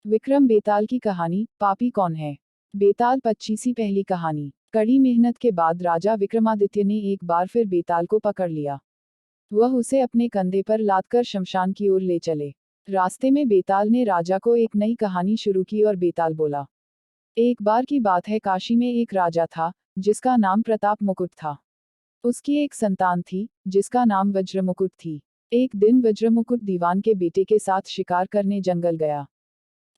विक्रम बेताल की कहानी, पापी कौन है। बेताल 25वीं पहली कहानी। कड़ी मेहनत के बाद राजा विक्रमादित्य ने एक बार फिर बेताल को पकड़ लिया। वह उसे अपने कंधे पर लादकर शमशान की ओर ले चले। रास्ते में बेताल ने राजा को एक नई कहानी शुरू की और बेताल बोला, एक बार की बात है, काशी में एक राजा था, जिसका नाम प्रताप मुकुट था। उसकी एक संतान थी, जिसका नाम वज्रमुकुट थी। एक दिन वज्रमुकुट दीवान के बेटे के साथ शिकार करने जंगल गया।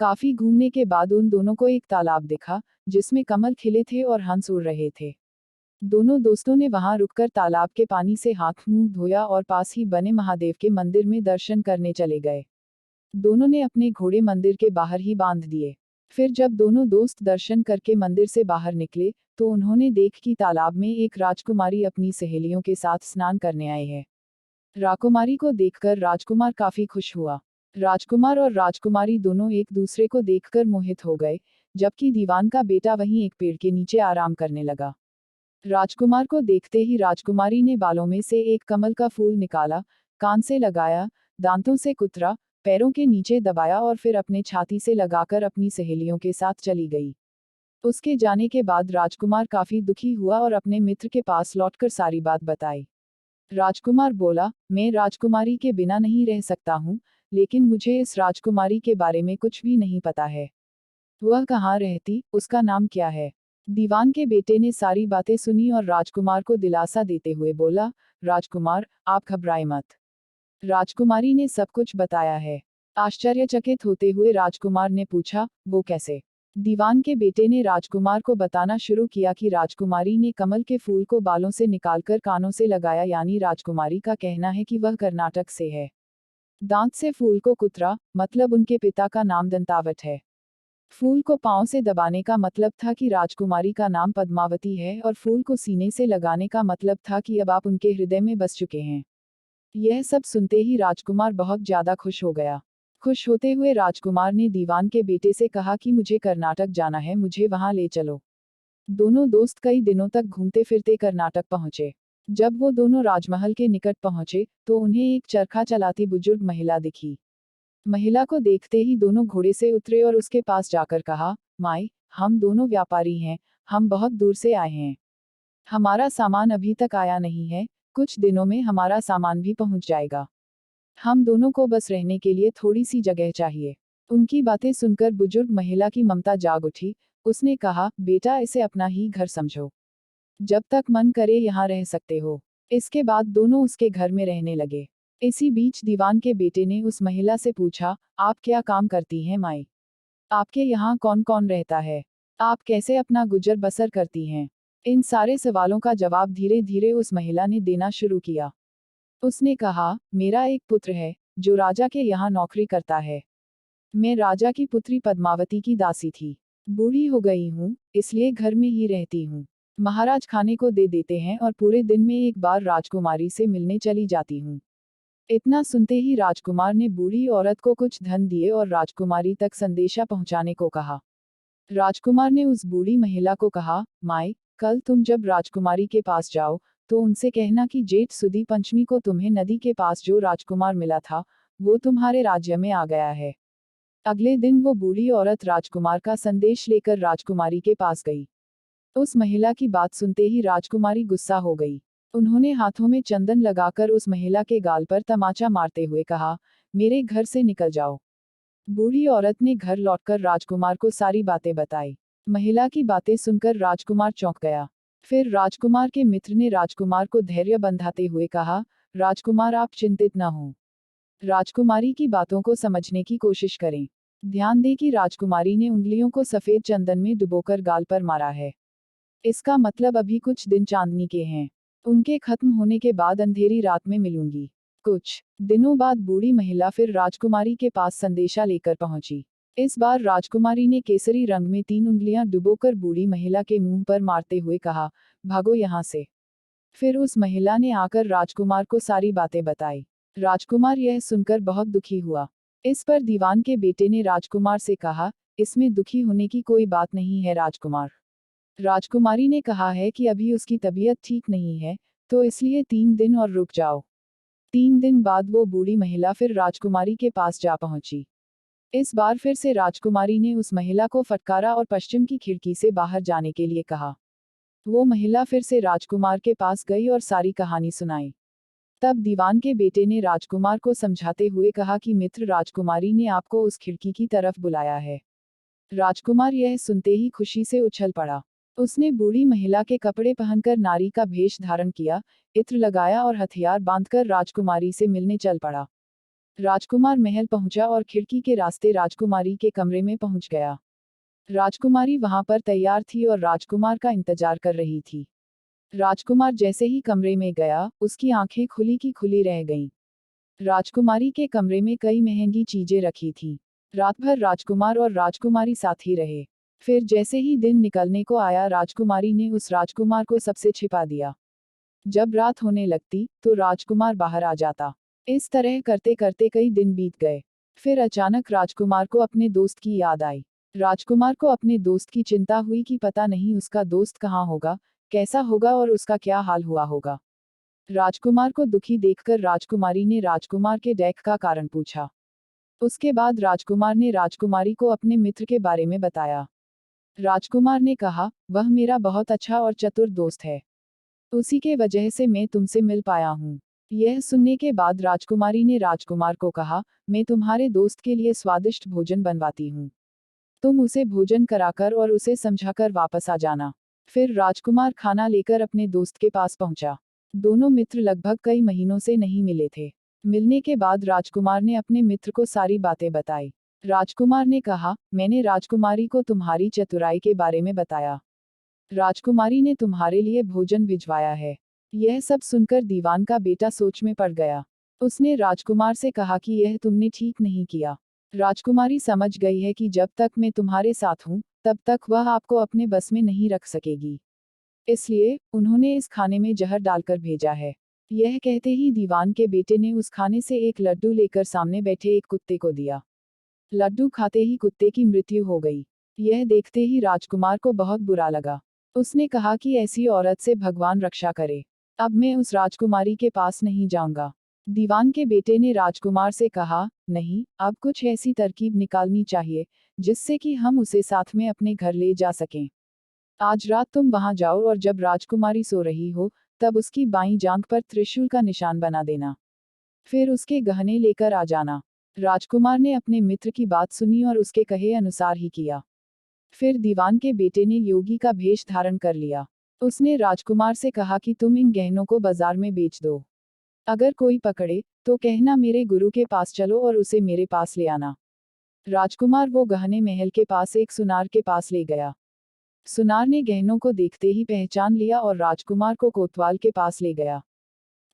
काफी घूमने के बाद उन दोनों को एक तालाब दिखा, जिसमें कमल खिले थे और हंस उड़ रहे थे। दोनों दोस्तों ने वहां रुककर तालाब के पानी से हाथ मुंह धोया और पास ही बने महादेव के मंदिर में दर्शन करने चले गए। दोनों ने अपने घोड़े मंदिर के बाहर ही बांध दिए। फिर जब दोनों दोस्त दर्शन करके मंदिर से बाहर निकले, तो उन्होंने देख कि तालाब में एक राजकुमारी अपनी सहेलियों के साथ स्नान करने आए हैं। राकुमारी को देखकर राजकुमार काफी खुश हुआ। राजकुमार और राजकुमारी दोनों एक दूसरे को देखकर मोहित हो गए, जबकि दीवान का बेटा वहीं एक पेड़ के नीचे आराम करने लगा। राजकुमार को देखते ही राजकुमारी ने बालों में से एक कमल का फूल निकाला, कान से लगाया, दांतों से कुतरा, पैरों के नीचे दबाया और फिर अपने छाती से लगाकर अपनी सहेलियों के साथ चली गई। उसके जाने के बाद राजकुमार काफी दुखी हुआ और अपने मित्र के पास लौटकर सारी बात बताई। राजकुमार बोला, मैं राजकुमारी के बिना नहीं रह सकता हूँ, लेकिन मुझे इस राजकुमारी के बारे में कुछ भी नहीं पता है। वह कहाँ रहती, उसका नाम क्या है। दीवान के बेटे ने सारी बातें सुनी और राजकुमार को दिलासा देते हुए बोला, राजकुमार, आप घबराए मत। राजकुमारी ने सब कुछ बताया है। आश्चर्यचकित होते हुए राजकुमार ने पूछा, वो कैसे। दीवान के बेटे ने राजकुमार को बताना शुरू किया कि राजकुमारी ने कमल के फूल को बालों से निकालकर कानों से लगाया, यानी राजकुमारी का कहना है कि वह कर्नाटक से है। दांत से फूल को कुतरा, मतलब उनके पिता का नाम दंतावट है। फूल को पांव से दबाने का मतलब था कि राजकुमारी का नाम पद्मावती है, और फूल को सीने से लगाने का मतलब था कि अब आप उनके हृदय में बस चुके हैं। यह सब सुनते ही राजकुमार बहुत ज्यादा खुश हो गया। खुश होते हुए राजकुमार ने दीवान के बेटे से कहा कि मुझे कर्नाटक जाना है, मुझे वहां ले चलो। दोनों दोस्त कई दिनों तक घूमते फिरते कर्नाटक पहुंचे। जब वो दोनों राजमहल के निकट पहुंचे, तो उन्हें एक चरखा चलाती बुजुर्ग महिला दिखी। महिला को देखते ही दोनों घोड़े से उतरे और उसके पास जाकर कहा, माई, हम दोनों व्यापारी हैं, हम बहुत दूर से आए हैं। हमारा सामान अभी तक आया नहीं है, कुछ दिनों में हमारा सामान भी पहुंच जाएगा। हम दोनों को बस रहने के लिए थोड़ी सी जगह चाहिए। उनकी बातें सुनकर बुजुर्ग महिला की ममता जाग उठी। उसने कहा, बेटा, इसे अपना ही घर समझो। जब तक मन करे यहाँ रह सकते हो। इसके बाद दोनों उसके घर में रहने लगे। इसी बीच दीवान के बेटे ने उस महिला से पूछा, आप क्या काम करती हैं माई? आपके यहाँ कौन कौन रहता है? आप कैसे अपना गुजर बसर करती हैं? इन सारे सवालों का जवाब धीरे धीरे उस महिला ने देना शुरू किया। उसने कहा, मेरा एक पुत्र है, जो राजा के यहाँ नौकरी करता है। मैं राजा की पुत्री पद्मावती की दासी थी। बूढ़ी हो गई हूँ, इसलिए घर में ही रहती हूँ। महाराज खाने को दे देते हैं और पूरे दिन में एक बार राजकुमारी से मिलने चली जाती हूँ। इतना सुनते ही राजकुमार ने बूढ़ी औरत को कुछ धन दिए और राजकुमारी तक संदेशा पहुंचाने को कहा। राजकुमार ने उस बूढ़ी महिला को कहा, माई, कल तुम जब राजकुमारी के पास जाओ, तो उनसे कहना कि जेठ सुदी पंचमी को तुम्हें नदी के पास जो राजकुमार मिला था, वो तुम्हारे राज्य में आ गया है। अगले दिन वो बूढ़ी औरत राजकुमार का संदेश लेकर राजकुमारी के पास गई। उस महिला की बात सुनते ही राजकुमारी गुस्सा हो गई। उन्होंने हाथों में चंदन लगाकर उस महिला के गाल पर तमाचा मारते हुए कहा, मेरे घर से निकल जाओ। बूढ़ी औरत ने घर लौटकर राजकुमार को सारी बातें बताई। महिला की बातें सुनकर राजकुमार चौंक गया। फिर राजकुमार के मित्र ने राजकुमार को धैर्य बंधाते हुए कहा, राजकुमार, आप चिंतित न हो। राजकुमारी की बातों को समझने की कोशिश करें। ध्यान दें कि राजकुमारी ने उंगलियों को सफेद चंदन में डुबोकर गाल पर मारा है। इसका मतलब अभी कुछ दिन चांदनी के हैं। उनके खत्म होने के बाद अंधेरी रात में मिलूंगी। कुछ दिनों बाद बूढ़ी महिला फिर राजकुमारी के पास संदेशा लेकर पहुंची। इस बार राजकुमारी ने केसरी रंग में 3 उंगलियां डुबोकर बूढ़ी महिला के मुंह पर मारते हुए कहा, भागो यहाँ से। फिर उस महिला ने आकर राजकुमार को सारी बातें बताई। राजकुमार यह सुनकर बहुत दुखी हुआ। इस पर दीवान के बेटे ने राजकुमार से कहा, इसमें दुखी होने की कोई बात नहीं है राजकुमार। राजकुमारी ने कहा है कि अभी उसकी तबीयत ठीक नहीं है, तो इसलिए 3 दिन और रुक जाओ। 3 दिन बाद वो बूढ़ी महिला फिर राजकुमारी के पास जा पहुंची। इस बार फिर से राजकुमारी ने उस महिला को फटकारा और पश्चिम की खिड़की से बाहर जाने के लिए कहा। वो महिला फिर से राजकुमार के पास गई और सारी कहानी सुनाई। तब दीवान के बेटे ने राजकुमार को समझाते हुए कहा कि मित्र, राजकुमारी ने आपको उस खिड़की की तरफ बुलाया है। राजकुमार यह सुनते ही खुशी से उछल पड़ा। उसने बूढ़ी महिला के कपड़े पहनकर नारी का भेष धारण किया, इत्र लगाया और हथियार बांधकर राजकुमारी से मिलने चल पड़ा। राजकुमार महल पहुंचा और खिड़की के रास्ते राजकुमारी के कमरे में पहुंच गया। राजकुमारी वहां पर तैयार थी और राजकुमार का इंतजार कर रही थी। राजकुमार जैसे ही कमरे में गया, उसकी आंखें खुली की खुली रह गईं। राजकुमारी के कमरे में कई महंगी चीजें रखी थीं। रात भर राजकुमार और राजकुमारी साथ ही रहे। फिर जैसे ही दिन निकलने को आया, राजकुमारी ने उस राजकुमार को सबसे छिपा दिया। जब रात होने लगती तो राजकुमार बाहर आ जाता। इस तरह करते करते कई दिन बीत गए। फिर अचानक राजकुमार को अपने दोस्त की याद आई। राजकुमार को अपने दोस्त की चिंता हुई कि पता नहीं उसका दोस्त कहाँ होगा, कैसा होगा और उसका क्या हाल हुआ होगा। राजकुमार को दुखी देखकर राजकुमारी ने राजकुमार के डैक का कारण पूछा। उसके बाद राजकुमार ने राजकुमारी को अपने मित्र के बारे में बताया। राजकुमार ने कहा, वह मेरा बहुत अच्छा और चतुर दोस्त है। उसी के वजह से मैं तुमसे मिल पाया हूँ। यह सुनने के बाद राजकुमारी ने राजकुमार को कहा, मैं तुम्हारे दोस्त के लिए स्वादिष्ट भोजन बनवाती हूँ। तुम उसे भोजन कराकर और उसे समझाकर वापस आ जाना। फिर राजकुमार खाना लेकर अपने दोस्त के पास पहुंचा। दोनों मित्र लगभग कई महीनों से नहीं मिले थे। मिलने के बाद राजकुमार ने अपने मित्र को सारी बातें बताई। राजकुमार ने कहा, मैंने राजकुमारी को तुम्हारी चतुराई के बारे में बताया। राजकुमारी ने तुम्हारे लिए भोजन भिजवाया है। यह सब सुनकर दीवान का बेटा सोच में पड़ गया। उसने राजकुमार से कहा कि यह तुमने ठीक नहीं किया। राजकुमारी समझ गई है कि जब तक मैं तुम्हारे साथ हूँ, तब तक वह आपको अपने बस में नहीं रख सकेगी। इसलिए उन्होंने इस खाने में जहर डालकर भेजा है। यह कहते ही दीवान के बेटे ने उस खाने से एक लड्डू लेकर सामने बैठे एक कुत्ते को दिया। लड्डू खाते ही कुत्ते की मृत्यु हो गई। यह देखते ही राजकुमार को बहुत बुरा लगा। उसने कहा कि ऐसी औरत से भगवान रक्षा करे। अब मैं उस राजकुमारी के पास नहीं जाऊंगा। दीवान के बेटे ने राजकुमार से कहा, नहीं, अब कुछ ऐसी तरकीब निकालनी चाहिए जिससे कि हम उसे साथ में अपने घर ले जा सकें। आज रात तुम वहां जाओ और जब राजकुमारी सो रही हो, तब उसकी बाईं जांघ पर त्रिशूल का निशान बना देना। फिर उसके गहने लेकर आ जाना। राजकुमार ने अपने मित्र की बात सुनी और उसके कहे अनुसार ही किया। फिर दीवान के बेटे ने योगी का भेष धारण कर लिया। उसने राजकुमार से कहा कि तुम इन गहनों को बाजार में बेच दो। अगर कोई पकड़े तो कहना मेरे गुरु के पास चलो और उसे मेरे पास ले आना। राजकुमार वो गहने महल के पास एक सुनार के पास ले गया। सुनार ने गहनों को देखते ही पहचान लिया और राजकुमार को कोतवाल के पास ले गया।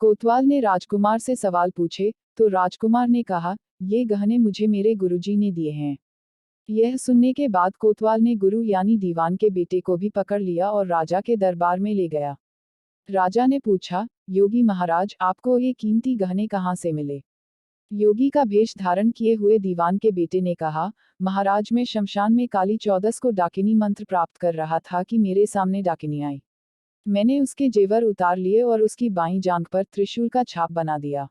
कोतवाल ने राजकुमार से सवाल पूछे तो राजकुमार ने कहा, ये गहने मुझे मेरे गुरुजी ने दिए हैं। यह सुनने के बाद कोतवाल ने गुरु यानी दीवान के बेटे को भी पकड़ लिया और राजा के दरबार में ले गया। राजा ने पूछा, योगी महाराज, आपको ये कीमती गहने कहाँ से मिले? योगी का भेष धारण किए हुए दीवान के बेटे ने कहा, महाराज, मैं शमशान में काली चौदस को डाकिनी मंत्र प्राप्त कर रहा था कि मेरे सामने डाकिनी आई। मैंने उसके जेवर उतार लिए और उसकी बाईं जांघ पर त्रिशूल का छाप बना दिया।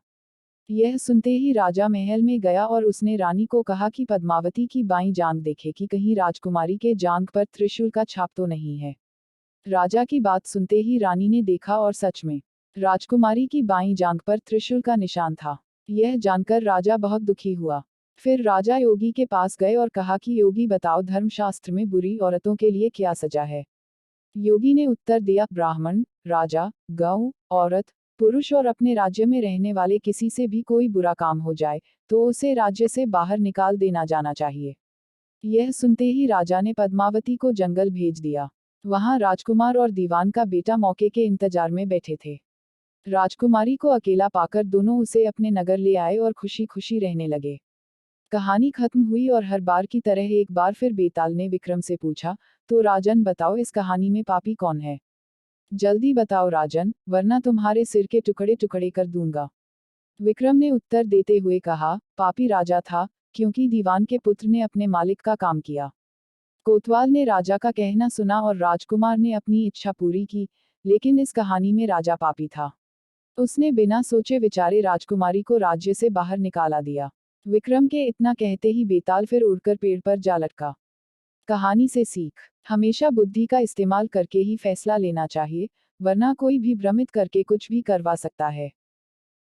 यह सुनते ही राजा महल में गया और उसने रानी को कहा कि पद्मावती की बाईं जांघ देखे कि कहीं राजकुमारी के जांघ पर त्रिशूल का छाप तो नहीं है। राजा की बात सुनते ही रानी ने देखा और सच में राजकुमारी की बाईं जांघ पर त्रिशूल का निशान था। यह जानकर राजा बहुत दुखी हुआ। फिर राजा योगी के पास गए और कहा कि योगी बताओ, धर्मशास्त्र में बुरी औरतों के लिए क्या सजा है? योगी ने उत्तर दिया, ब्राह्मण, राजा, गौ, औरत, पुरुष और अपने राज्य में रहने वाले किसी से भी कोई बुरा काम हो जाए तो उसे राज्य से बाहर निकाल देना जाना चाहिए। यह सुनते ही राजा ने पद्मावती को जंगल भेज दिया। वहां राजकुमार और दीवान का बेटा मौके के इंतजार में बैठे थे। राजकुमारी को अकेला पाकर दोनों उसे अपने नगर ले आए और खुशी खुशी रहने लगे। कहानी खत्म हुई और हर बार की तरह एक बार फिर बेताल ने विक्रम से पूछा, तो राजन बताओ, इस कहानी में पापी कौन है? जल्दी बताओ राजन, वरना तुम्हारे सिर के टुकड़े टुकड़े कर दूंगा। विक्रम ने उत्तर देते हुए कहा, पापी राजा था, क्योंकि दीवान के पुत्र ने अपने मालिक का काम किया। कोतवाल ने राजा का कहना सुना और राजकुमार ने अपनी इच्छा पूरी की, लेकिन इस कहानी में राजा पापी था। उसने बिना सोचे विचारे राजकुमारी को राज्य से बाहर निकाला दिया। विक्रम के इतना कहते ही बेताल फिर उड़कर पेड़ पर जा लटका। कहानी से सीख, हमेशा बुद्धि का इस्तेमाल करके ही फैसला लेना चाहिए, वरना कोई भी भ्रमित करके कुछ भी करवा सकता है।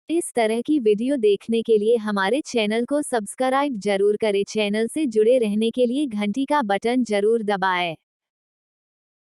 इस तरह की वीडियो देखने के लिए हमारे चैनल को सब्सक्राइब जरूर करें। चैनल से जुड़े रहने के लिए घंटी का बटन जरूर दबाएं।